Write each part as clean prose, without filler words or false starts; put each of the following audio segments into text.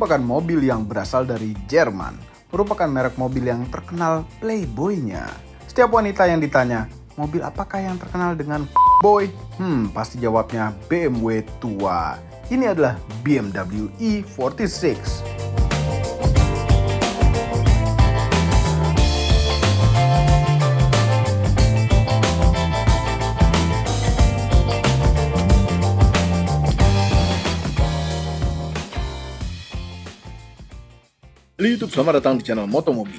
merupakan mobil yang berasal dari Jerman. Merupakan merek mobil yang terkenal playboy-nya. Setiap wanita yang ditanya, mobil apakah yang terkenal dengan boy? Pasti jawabnya BMW tua. Ini adalah BMW E46. YouTube, selamat datang di channel Motomobi.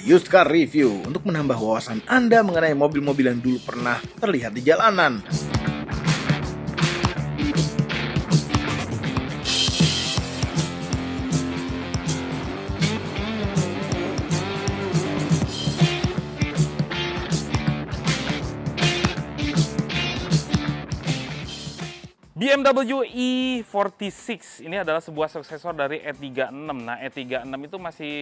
Used car review untuk menambah wawasan Anda mengenai mobil-mobil yang dulu pernah terlihat di jalanan. BMW E46 ini adalah sebuah suksesor dari E36. Nah, E36 itu masih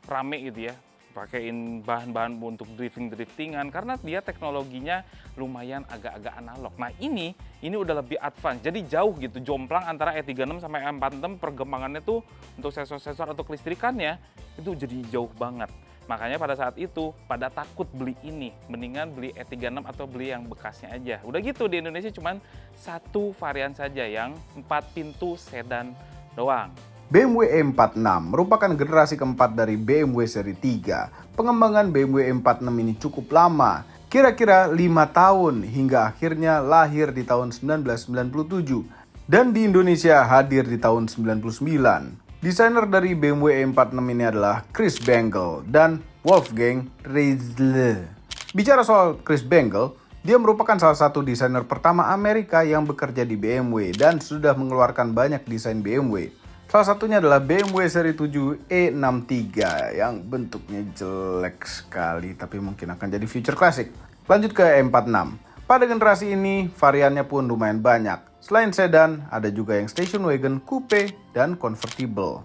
rame gitu ya, pakaiin bahan-bahan untuk driftingan karena dia teknologinya lumayan agak-agak analog. Nah, ini udah lebih advance, jadi jauh gitu, jomplang antara E36 sama E46. Perkembangannya tuh untuk sensor-sensor atau kelistrikannya itu jadi jauh banget. Makanya pada saat itu pada takut beli ini, mendingan beli E36 atau beli yang bekasnya aja. Udah gitu di Indonesia cuman satu varian saja yang 4 pintu sedan doang. BMW E46 merupakan generasi keempat dari BMW seri 3. Pengembangan BMW E46 ini cukup lama, kira-kira 5 tahun hingga akhirnya lahir di tahun 1997 dan di Indonesia hadir di tahun 99. Desainer dari BMW E46 ini adalah Chris Bangle dan Wolfgang Reisle. Bicara soal Chris Bangle, dia merupakan salah satu desainer pertama Amerika yang bekerja di BMW dan sudah mengeluarkan banyak desain BMW. Salah satunya adalah BMW seri 7 E63 yang bentuknya jelek sekali tapi mungkin akan jadi future classic. Lanjut ke E46. Pada generasi ini, variannya pun lumayan banyak. Selain sedan, ada juga yang station wagon, coupe, dan convertible.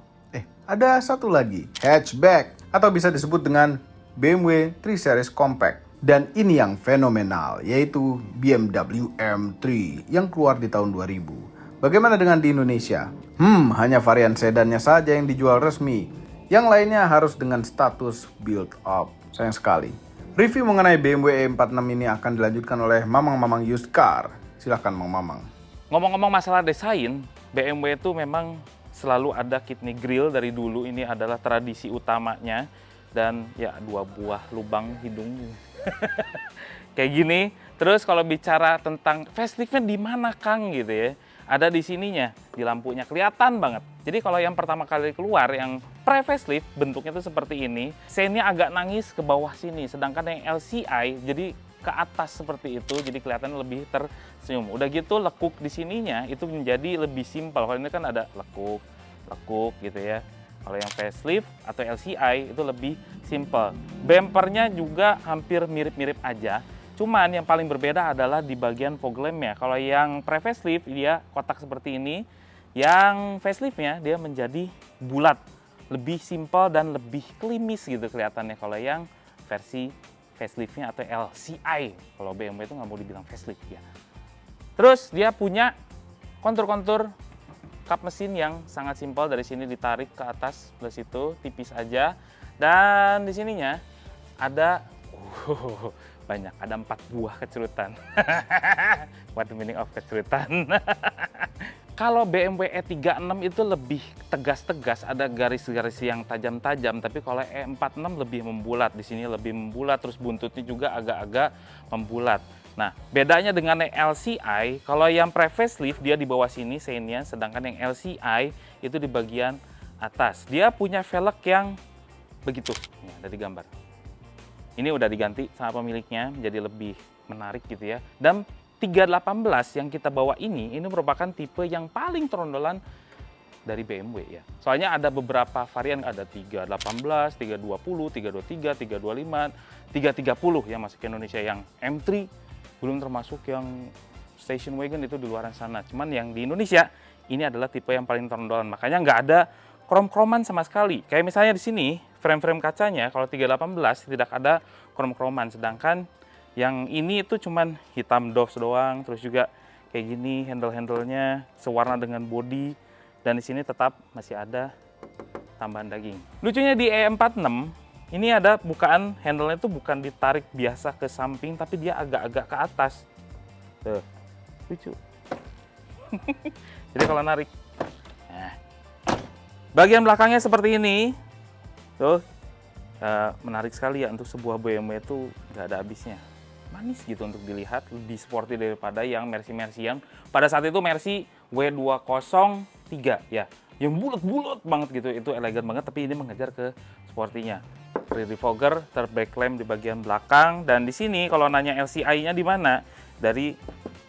Ada satu lagi, hatchback, atau bisa disebut dengan BMW 3 Series Compact. Dan ini yang fenomenal, yaitu BMW M3 yang keluar di tahun 2000. Bagaimana dengan di Indonesia? Hanya varian sedannya saja yang dijual resmi. Yang lainnya harus dengan status build up. Sayang sekali. Review mengenai BMW E46 ini akan dilanjutkan oleh Mamang-Mamang Used Car. Silahkan Mang Mamang. Ngomong-ngomong masalah desain, BMW itu memang selalu ada kidney grill dari dulu. Ini adalah tradisi utamanya. Dan ya 2 buah lubang hidung. Kayak gini. Terus kalau bicara tentang faceliftnya di mana Kang gitu ya. Ada di sininya, di lampunya kelihatan banget. Jadi kalau yang pertama kali keluar yang pre-facelift bentuknya tuh seperti ini, seinnya agak nangis ke bawah sini, sedangkan yang LCI jadi ke atas seperti itu, jadi kelihatan lebih tersenyum. Udah gitu lekuk di sininya itu menjadi lebih simpel. Kalau ini kan ada lekuk gitu ya. Kalau yang facelift atau LCI itu lebih simple. Bumpernya juga hampir mirip-mirip aja. Cuman yang paling berbeda adalah di bagian fog lampnya. Kalau yang pre-facelift dia kotak seperti ini, yang faceliftnya dia menjadi bulat, lebih simpel dan lebih klimis gitu kelihatannya. Kalau yang versi faceliftnya atau LCI, kalau BMW itu nggak mau dibilang facelift ya. Terus dia punya kontur-kontur kap mesin yang sangat simpel, dari sini ditarik ke atas plus itu tipis aja, dan di sininya ada banyak, ada 4 buah kecerutan. What the meaning of kecerutan? Kalau BMW E36 itu lebih tegas-tegas, ada garis-garis yang tajam-tajam, tapi kalau E46 lebih membulat. Di sini lebih membulat, terus buntutnya juga agak-agak membulat. Nah, bedanya dengan yang LCI, kalau yang pre-facelift dia di bawah sini seinnya, sedangkan yang LCI itu di bagian atas. Dia punya velg yang begitu, ini ada di gambar. Ini udah diganti sama pemiliknya menjadi lebih menarik gitu ya. Dan 318 yang kita bawa ini merupakan tipe yang paling terondolan dari BMW ya. Soalnya ada beberapa varian, ada 318, 320, 323, 325, 330 yang masuk ke Indonesia. Yang M3 belum termasuk yang station wagon itu di luar sana. Cuman yang di Indonesia ini adalah tipe yang paling terondolan. Makanya nggak ada krom-kroman sama sekali. Kayak misalnya di sini frame-frame kacanya kalau 318 tidak ada krom-kroman, sedangkan yang ini itu cuman hitam doff doang, terus juga kayak gini handle-handlenya sewarna dengan body Dan di sini tetap masih ada tambahan daging. Lucunya di E46 ini ada bukaan handle-nya itu bukan ditarik biasa ke samping, tapi dia agak-agak ke atas. Tuh, lucu. Jadi kalau narik, nah, bagian belakangnya seperti ini, tuh, menarik sekali ya untuk sebuah BMW itu nggak ada habisnya. Manis gitu untuk dilihat, lebih sporty daripada yang Mercy yang pada saat itu Mercy W203 ya, yang bulat-bulat banget gitu, itu elegan banget, tapi ini mengejar ke sportinya. Rear defogger, third brake lamp di bagian belakang, dan di sini kalau nanya LCI-nya di mana, dari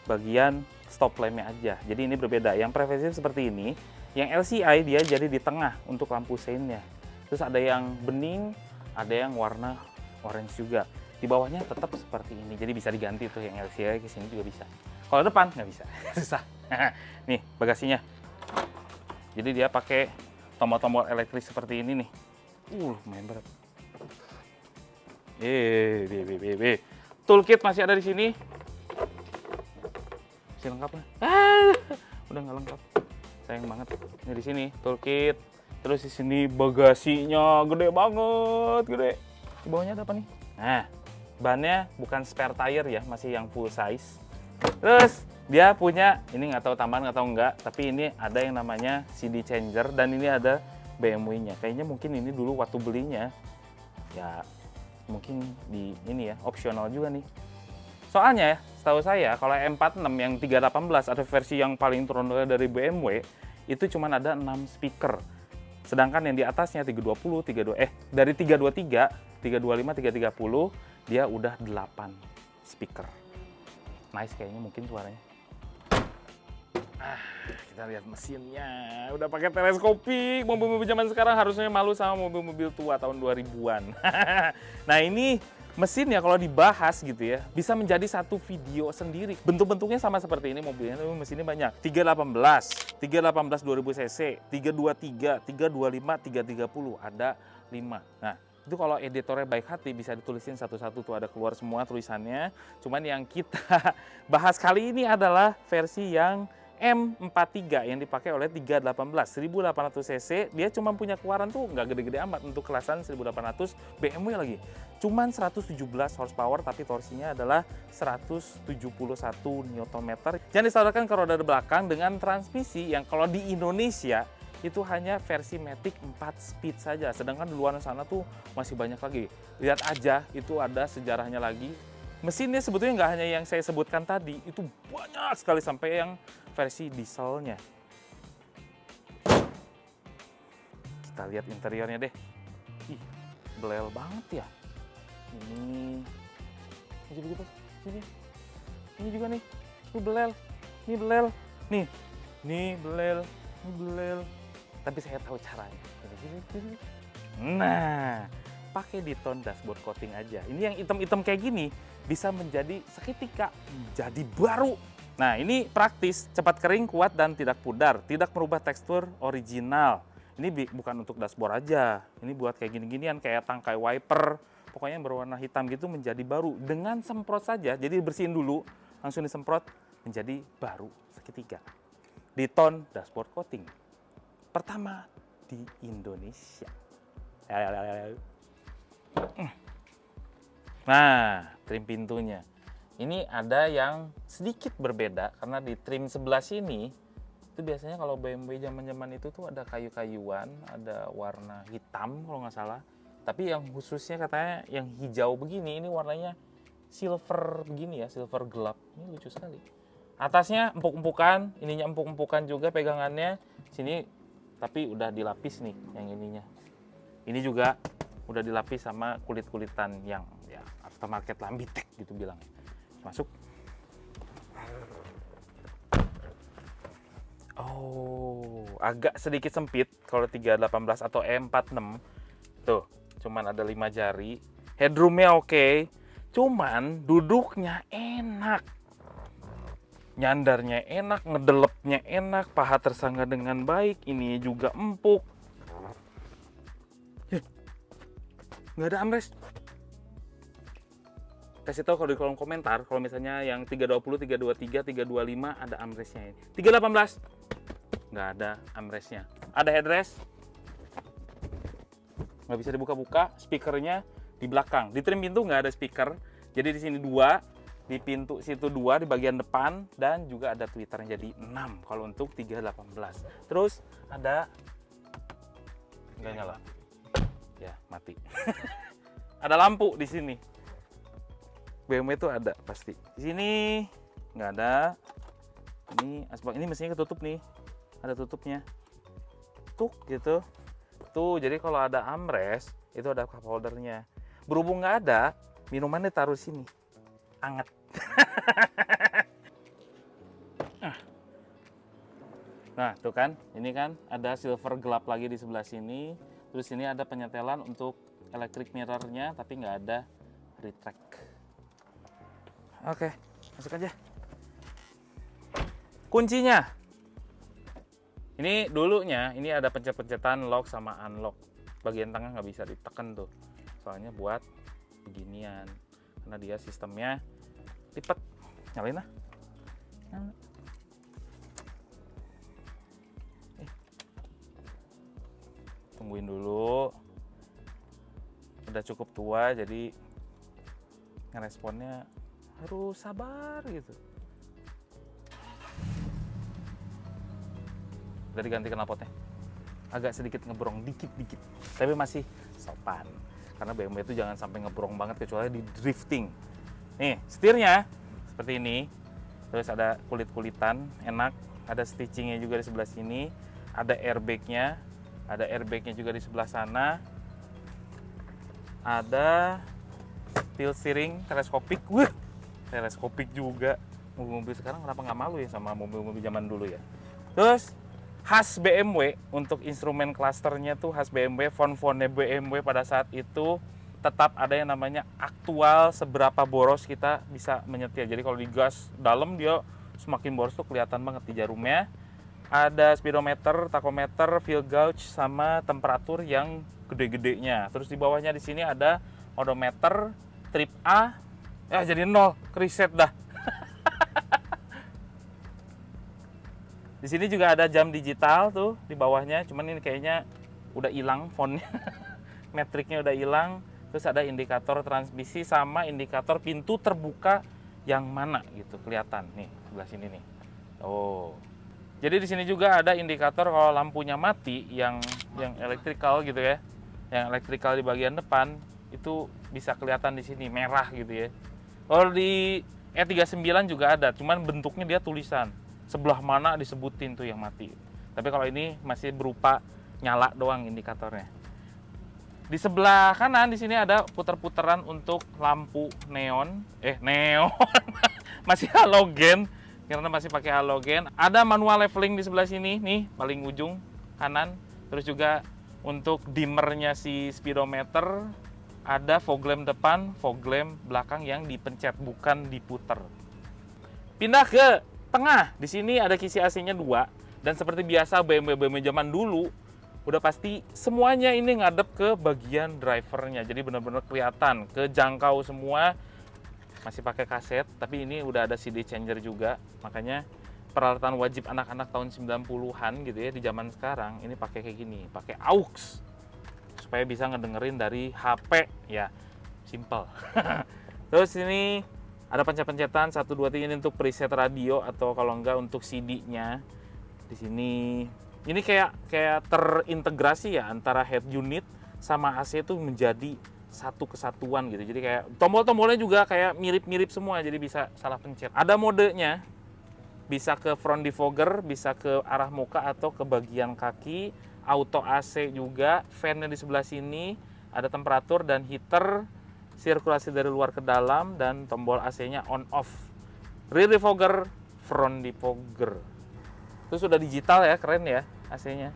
bagian stop lamp-nya aja. Jadi ini berbeda. Yang preventif seperti ini, yang LCI dia jadi di tengah untuk lampu sein-nya. Terus ada yang bening, ada yang warna orange juga. Di bawahnya tetap seperti ini. Jadi bisa diganti tuh yang LCI ke sini juga bisa. Kalau depan nggak bisa, susah. Nih bagasinya. Jadi dia pakai tombol-tombol elektrik seperti ini nih. Lumayan berat. Toolkit masih ada di sini. Masih lengkap lah. Udah nggak lengkap. Sayang banget. Ini di sini toolkit. Terus di sini bagasinya gede banget, gede. Di bawahnya ada apa nih? Nah, bannya bukan spare tire ya, masih yang full size. Terus dia punya, ini nggak tahu tambahan atau enggak, tapi ini ada yang namanya CD changer dan ini ada BMW-nya. Kayaknya mungkin ini dulu waktu belinya ya mungkin di ini ya, opsional juga nih. Soalnya ya, setahu saya kalau M46 yang 318 ada versi yang paling terkenal dari BMW itu cuma ada 6 speaker. Sedangkan yang di atasnya 320, dari 323, 325, 330 dia udah 8 speaker. Nice kayaknya mungkin suaranya. Kita lihat mesinnya. Udah pakai teleskopik. Mobil-mobil zaman sekarang harusnya malu sama mobil-mobil tua tahun 2000-an. Nah, ini mesinnya kalau dibahas gitu ya, bisa menjadi satu video sendiri. Bentuk-bentuknya sama seperti ini mobilnya, tapi mesinnya banyak. 318, 318 2000 cc, 323, 325, 330, ada 5. Nah, itu kalau editornya baik hati bisa ditulisin satu-satu tuh, ada keluar semua tulisannya. Cuman yang kita bahas kali ini adalah versi yang M43 yang dipakai oleh 318 1800 cc. Dia cuma punya keluaran tuh nggak gede-gede amat untuk kelasan 1800 BMW lagi. Cuman 117 horsepower tapi torsinya adalah 171 Nm. Yang disadarkan ke roda belakang dengan transmisi yang kalau di Indonesia itu hanya versi Matic 4 speed saja. Sedangkan di luar sana tuh masih banyak lagi. Lihat aja, itu ada sejarahnya lagi. Mesinnya sebetulnya nggak hanya yang saya sebutkan tadi, itu banyak sekali sampai yang versi dieselnya. Kita lihat interiornya deh. Ih, belel banget ya. Ini begitu. Ini juga nih. Ini belel. Ini belel. Nih belel. Tapi saya tahu caranya. Nah, pakai di tone dashboard coating aja. Ini yang hitam-hitam kayak gini bisa menjadi seketika jadi baru. Nah, ini praktis, cepat kering, kuat, dan tidak pudar. Tidak merubah tekstur original. Ini bukan untuk dashboard aja. Ini buat kayak gini-ginian, kayak tangkai wiper. Pokoknya yang berwarna hitam gitu menjadi baru. Dengan semprot saja, jadi bersihin dulu, langsung disemprot, menjadi baru seketika. Di tone dashboard coating. Pertama di Indonesia. Nah, trim pintunya. Ini ada yang sedikit berbeda karena di trim sebelah sini itu biasanya kalau BMW zaman-zaman itu tuh ada kayu-kayuan, ada warna hitam kalau nggak salah. Tapi yang khususnya katanya yang hijau begini, ini warnanya silver begini ya, silver gelap. Ini lucu sekali. Atasnya empuk-empukan, ininya empuk-empukan juga pegangannya. Sini tapi udah dilapis nih yang ininya. Ini juga udah dilapis sama kulit-kulitan yang ya aftermarket Lambitek gitu bilang. Masuk. Oh, agak sedikit sempit kalau 318 atau E46. Tuh, cuman ada 5 jari. Headroomnya oke, cuman duduknya enak. Nyandarnya enak, ngedelepnya enak, paha tersangga dengan baik, ini juga empuk. Nggak ada armrest. Kasih tahu kalau di kolom komentar, kalau misalnya yang 320, 323, 325 ada armrestnya ini. 318 nggak ada armrestnya. Ada headrest, nggak bisa dibuka-buka. Speakernya di belakang. Di trim pintu nggak ada speaker. Jadi di sini 2, di pintu situ 2 di bagian depan, dan juga ada tweeternya jadi 6 kalau untuk 318. Terus ada nggak nyala. Ya, mati. Ada lampu di sini. BMW itu ada pasti. Di sini nggak ada. Ini asbak, ini mesinnya ketutup nih. Ada tutupnya. Tuh gitu. Tuh, jadi kalau ada armrest itu ada cup holdernya. Berhubung nggak ada, minumannya taruh sini. Anget. Nah, tuh kan. Ini kan ada silver gelap lagi di sebelah sini. Terus ini ada penyetelan untuk electric mirror-nya, tapi nggak ada retract. Oke, masuk aja. Kuncinya. Ini dulunya, ini ada pencet-pencetan lock sama unlock. Bagian tengah nggak bisa ditekan tuh. Soalnya buat beginian. Karena dia sistemnya lipat. Nyalain lah. Tungguin dulu. Udah cukup tua, jadi ngeresponnya harus sabar gitu. Udah diganti knalpotnya. Agak sedikit ngebrong dikit-dikit, tapi masih sopan. Karena BMW itu jangan sampai ngebrong banget kecuali di drifting. Nih, setirnya seperti ini. Terus ada kulit-kulitan, enak. Ada stitchingnya juga di sebelah sini. Ada airbagnya. Ada airbagnya juga di sebelah sana. Ada tilt steering teleskopik. Wah, teleskopik juga. Mobil-mobil sekarang kenapa nggak malu ya sama mobil-mobil zaman dulu ya. Terus khas BMW, untuk instrumen clusternya tuh khas BMW, font-fontnya BMW pada saat itu tetap ada yang namanya aktual seberapa boros kita bisa menyetir. Jadi kalau digas dalam dia semakin boros tuh kelihatan banget di jarumnya. Ada speedometer, tachometer, fuel gauge, sama temperatur yang gede-gedenya. Terus di bawahnya di sini ada odometer, trip A, ya jadi 0, reset dah. Di sini juga ada jam digital tuh di bawahnya, cuman ini kayaknya udah hilang fontnya. Metriknya udah hilang. Terus ada indikator transmisi sama indikator pintu terbuka yang mana gitu, kelihatan nih sebelah sini nih. Oh. Jadi di sini juga ada indikator kalau lampunya mati yang elektrikal gitu ya. Yang elektrikal di bagian depan itu bisa kelihatan di sini merah gitu ya. Kalau di E39 juga ada, cuman bentuknya dia tulisan. Sebelah mana disebutin tuh yang mati. Tapi kalau ini masih berupa nyala doang indikatornya. Di sebelah kanan di sini ada puter-puteran untuk lampu neon. Neon. Masih halogen karena masih pakai halogen. Ada manual leveling di sebelah sini nih, paling ujung kanan. Terus juga untuk dimmernya si speedometer, ada fog lamp depan, fog lamp belakang yang dipencet bukan diputer. Pindah ke tengah, di sini ada kisi AC-nya 2, dan seperti biasa BMW zaman dulu udah pasti semuanya ini ngadep ke bagian drivernya, jadi benar-benar kelihatan, kejangkau semua. Masih pakai kaset, tapi ini udah ada CD changer juga, makanya peralatan wajib anak-anak tahun 90-an gitu ya di zaman sekarang ini pakai kayak gini, pakai aux supaya bisa ngedengerin dari HP ya, simple. Terus ini ada pencet-pencetan 1 2 3 ini untuk preset radio atau kalau enggak untuk CD-nya. Di sini ini kayak terintegrasi ya antara head unit sama AC itu menjadi satu kesatuan gitu. Jadi kayak tombol-tombolnya juga kayak mirip-mirip semua, jadi bisa salah pencet. Ada modenya, bisa ke front defogger, bisa ke arah muka atau ke bagian kaki. Auto AC juga, fan-nya di sebelah sini, ada temperatur dan heater, sirkulasi dari luar ke dalam, dan tombol AC-nya on off. Rear defogger, front defogger. Itu sudah digital ya, keren ya AC-nya.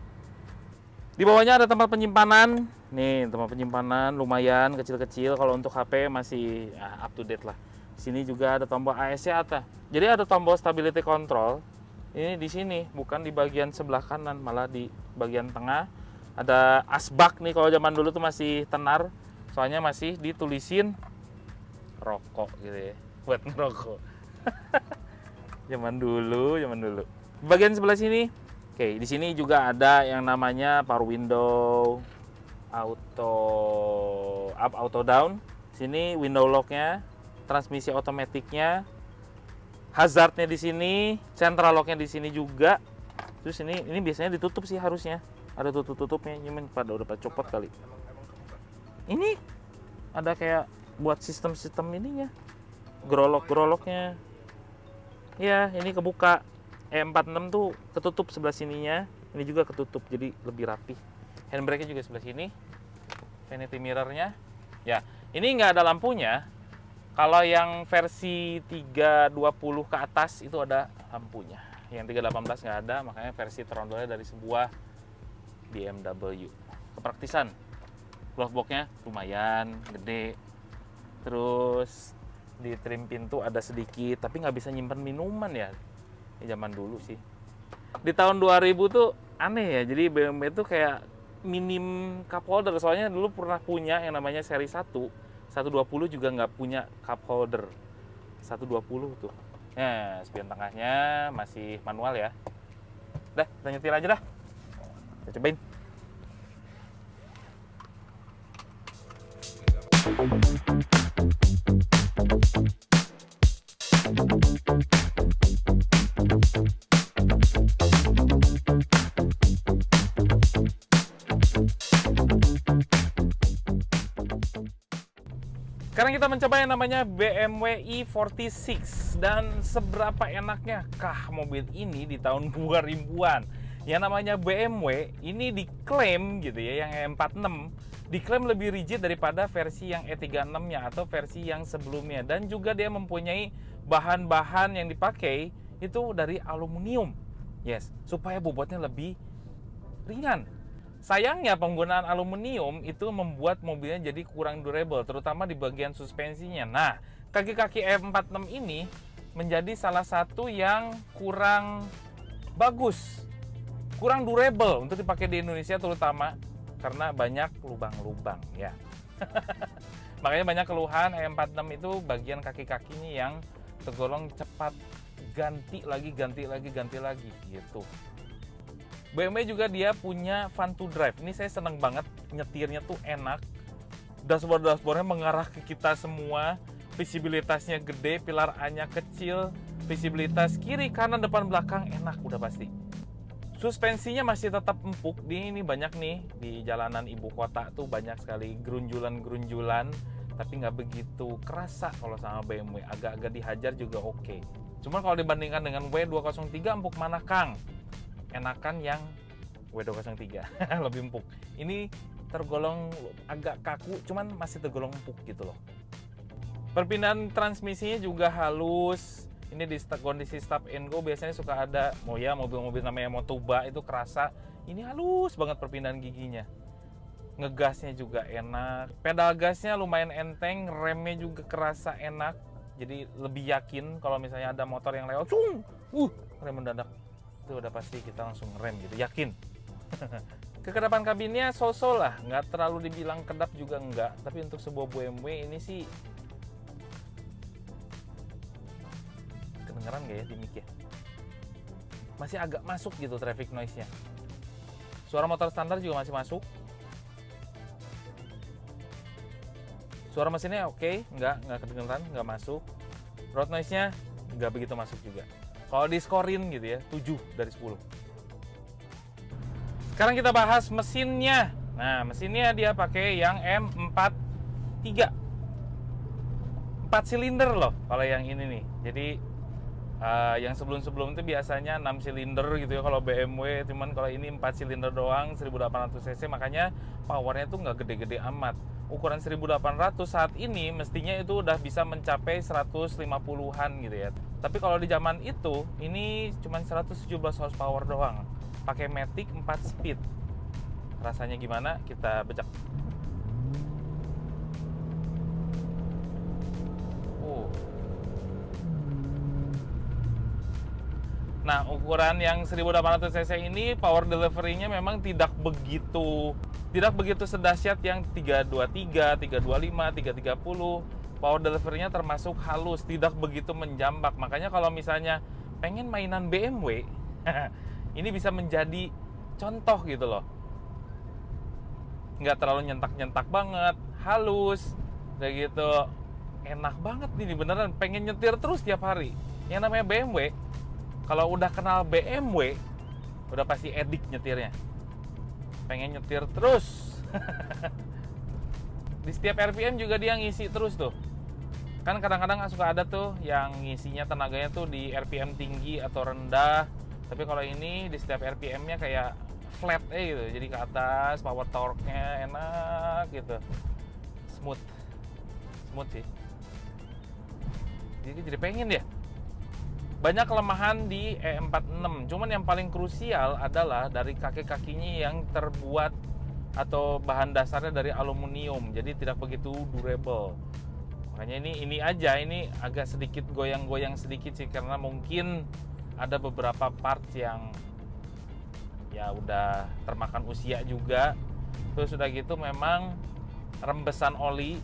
Di bawahnya ada tempat penyimpanan. Nih, tempat penyimpanan lumayan kecil-kecil. Kalau untuk HP masih ya, up to date lah. Sini juga ada tombol ASC atas. Jadi ada tombol stability control. Ini di sini, bukan di bagian sebelah kanan, malah di bagian tengah. Ada asbak nih, kalau zaman dulu tuh masih tenar. Soalnya masih ditulisin rokok gitu ya, buat ngerokok. Zaman dulu. Bagian sebelah sini Oke, di sini juga ada yang namanya power window, auto up, auto down. Sini window locknya, transmisi otomatiknya, hazardnya di sini, central locknya di sini juga. Terus ini biasanya ditutup sih harusnya. Ada tutup-tutupnya, cuman udah pada copot kali. Ini ada kayak buat sistem-sistem ininya, gerolok-geroloknya. Ya, ini kebuka. E46 tuh ketutup sebelah sininya, ini juga ketutup, jadi lebih rapi. Handbrake-nya juga sebelah sini. Vanity mirror-nya. Ya, ini nggak ada lampunya. Kalau yang versi 320 ke atas itu ada lampunya. Yang 318 nggak ada, makanya versi terondolnya dari sebuah BMW. Kepraktisan. Glove box-nya lumayan gede. Terus di trim pintu ada sedikit, tapi nggak bisa nyimpan minuman ya. Ini zaman dulu sih. Di tahun 2000 tuh aneh ya, jadi BMW tuh kayak minim cup holder. Soalnya dulu pernah punya yang namanya seri 1, 120 juga nggak punya cup holder. 120 tuh. Nah, spion tengahnya masih manual ya. Dah, kita nyetir aja dah. Kita cobain. Sekarang kita mencoba yang namanya BMW i46, dan seberapa enaknya kah mobil ini di tahun 2000-an. Yang namanya BMW ini diklaim gitu ya, yang E46 diklaim lebih rigid daripada versi yang E36-nya atau versi yang sebelumnya, dan juga dia mempunyai bahan-bahan yang dipakai itu dari aluminium. Yes, supaya bobotnya lebih ringan. Sayangnya penggunaan aluminium itu membuat mobilnya jadi kurang durable, terutama di bagian suspensinya. Nah, kaki-kaki E46 ini menjadi salah satu yang kurang bagus, kurang durable untuk dipakai di Indonesia terutama karena banyak lubang-lubang ya. Makanya banyak keluhan E46 itu bagian kaki-kakinya yang tergolong cepat ganti lagi gitu. BMW juga dia punya fun to drive. Ini saya seneng banget, nyetirnya tuh enak. Dashboardnya mengarah ke kita semua. Visibilitasnya gede, pilar A-nya kecil. Visibilitas kiri, kanan, depan, belakang enak udah pasti. Suspensinya masih tetap empuk. Ini banyak nih di jalanan ibu kota tuh banyak sekali gerunjulan-gerunjulan. Tapi nggak begitu kerasa kalau sama BMW. Agak-agak dihajar juga oke. Cuman kalau dibandingkan dengan W203 empuk mana Kang? Enakan yang W203 lebih empuk. Ini tergolong agak kaku, cuman masih tergolong empuk gitu loh. Perpindahan transmisinya juga halus. Ini di kondisi stop and go biasanya suka ada mobil-mobil namanya Motuba itu kerasa. Ini halus banget perpindahan giginya. Ngegasnya juga enak. Pedal gasnya lumayan enteng, remnya juga kerasa enak. Jadi lebih yakin kalau misalnya ada motor yang lewat, rem mendadak. Itu udah pasti kita langsung rem gitu, yakin. Kekedapan kabinnya so-so lah, nggak terlalu dibilang kedap juga enggak, tapi untuk sebuah BMW ini sih kedengeran nggak ya di mic ya? Masih agak masuk gitu traffic noise-nya. Suara motor standar juga masih masuk. Suara mesinnya oke, nggak kedengeran, nggak masuk. Road noise-nya nggak begitu masuk juga. Kalau diskorin gitu ya, 7 dari 10. Sekarang kita bahas mesinnya. Nah, mesinnya dia pakai yang M43. 4 silinder loh kalau yang ini nih. Jadi yang sebelum-sebelum itu biasanya 6 silinder gitu ya kalau BMW, cuman kalau ini 4 silinder doang, 1800 cc, makanya powernya tuh nggak gede-gede amat. Ukuran 1800 saat ini mestinya itu udah bisa mencapai 150-an gitu ya. Tapi kalau di zaman itu ini cuma 117 horsepower doang. Pakai Matic 4 speed. Rasanya gimana? Kita bejak. Nah, ukuran yang 1800 cc ini power delivery-nya memang tidak begitu sedahsyat yang 323, 325, 330. Power delivery-nya termasuk halus, tidak begitu menjambak. Makanya kalau misalnya pengen mainan BMW, ini bisa menjadi contoh gitu loh. Nggak terlalu nyentak-nyentak banget, halus, kayak gitu. Enak banget nih beneran, pengen nyetir terus tiap hari. Yang namanya BMW, kalau udah kenal BMW, udah pasti edik nyetirnya. Pengen nyetir terus. Di setiap RPM juga dia ngisi terus tuh. Kan kadang-kadang suka ada tuh yang ngisinya tenaganya tuh di RPM tinggi atau rendah. Tapi kalau ini di setiap RPM-nya kayak flat gitu. Jadi ke atas, power torque-nya enak gitu. Smooth sih. Jadi pengen ya. Banyak kelemahan di E46. Cuman yang paling krusial adalah dari kaki-kakinya yang terbuat atau bahan dasarnya dari aluminium. Jadi tidak begitu durable. Makanya ini agak sedikit goyang-goyang sedikit sih, karena mungkin ada beberapa parts yang ya udah termakan usia juga. Terus udah gitu memang rembesan oli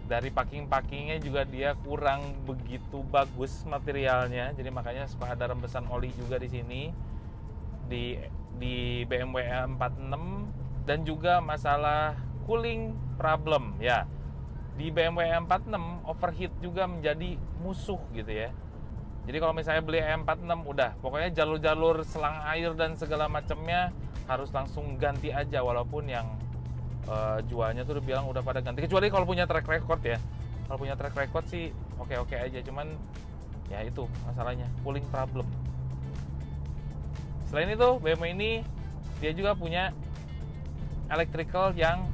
dari packing-packingnya juga dia kurang begitu bagus materialnya. Jadi makanya suka ada rembesan oli juga di sini di BMW E46. Dan juga masalah cooling problem ya. Di BMW E46 overheat juga menjadi musuh gitu ya. Jadi kalau misalnya beli E46 udah pokoknya jalur-jalur selang air dan segala macamnya harus langsung ganti aja, walaupun yang jualnya tuh udah bilang udah pada ganti, kecuali kalau punya track record ya. Kalau punya track record sih oke-oke aja, cuman ya itu masalahnya cooling problem. Selain itu BMW ini dia juga punya electrical yang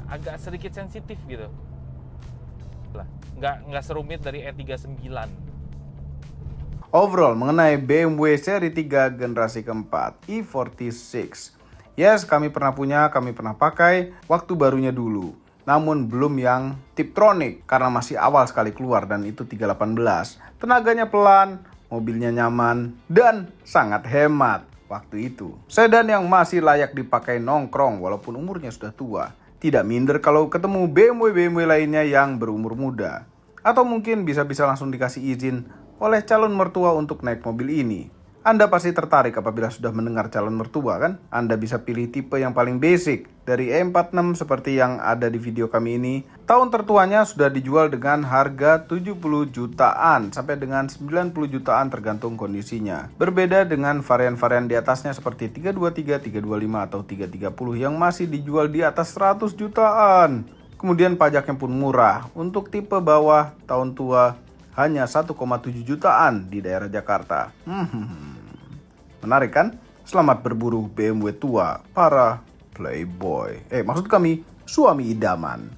agak sedikit sensitif gitu. Nggak serumit dari E39. Overall mengenai BMW seri 3 generasi keempat E46. Yes, kami pernah punya, kami pernah pakai waktu barunya dulu. Namun belum yang Tiptronic karena masih awal sekali keluar dan itu 318. Tenaganya pelan, mobilnya nyaman, dan sangat hemat waktu itu. Sedan yang masih layak dipakai nongkrong walaupun umurnya sudah tua. Tidak minder kalau ketemu BMW lainnya yang berumur muda. Atau mungkin bisa-bisa langsung dikasih izin oleh calon mertua untuk naik mobil ini. Anda pasti tertarik apabila sudah mendengar calon mertua kan? Anda bisa pilih tipe yang paling basic dari E46 seperti yang ada di video kami ini. Tahun tertuanya sudah dijual dengan harga 70 jutaan sampai dengan 90 jutaan tergantung kondisinya. Berbeda dengan varian-varian di atasnya seperti 323, 325 atau 330 yang masih dijual di atas 100 jutaan. Kemudian pajaknya pun murah. Untuk tipe bawah tahun tua hanya 1,7 jutaan di daerah Jakarta. Menarik kan? Selamat berburu BMW tua para playboy. Maksud kami suami idaman.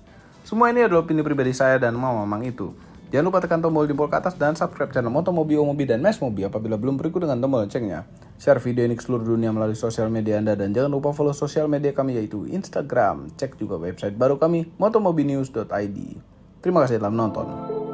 Semua ini adalah opini pribadi saya dan mamang itu. Jangan lupa tekan tombol jempol ke atas dan subscribe channel Motomobi, Omobi, dan Mesmobi apabila belum berikut dengan tombol loncengnya. Share video ini ke seluruh dunia melalui sosial media Anda dan jangan lupa follow sosial media kami yaitu Instagram. Cek juga website baru kami motomobinews.id. Terima kasih telah menonton.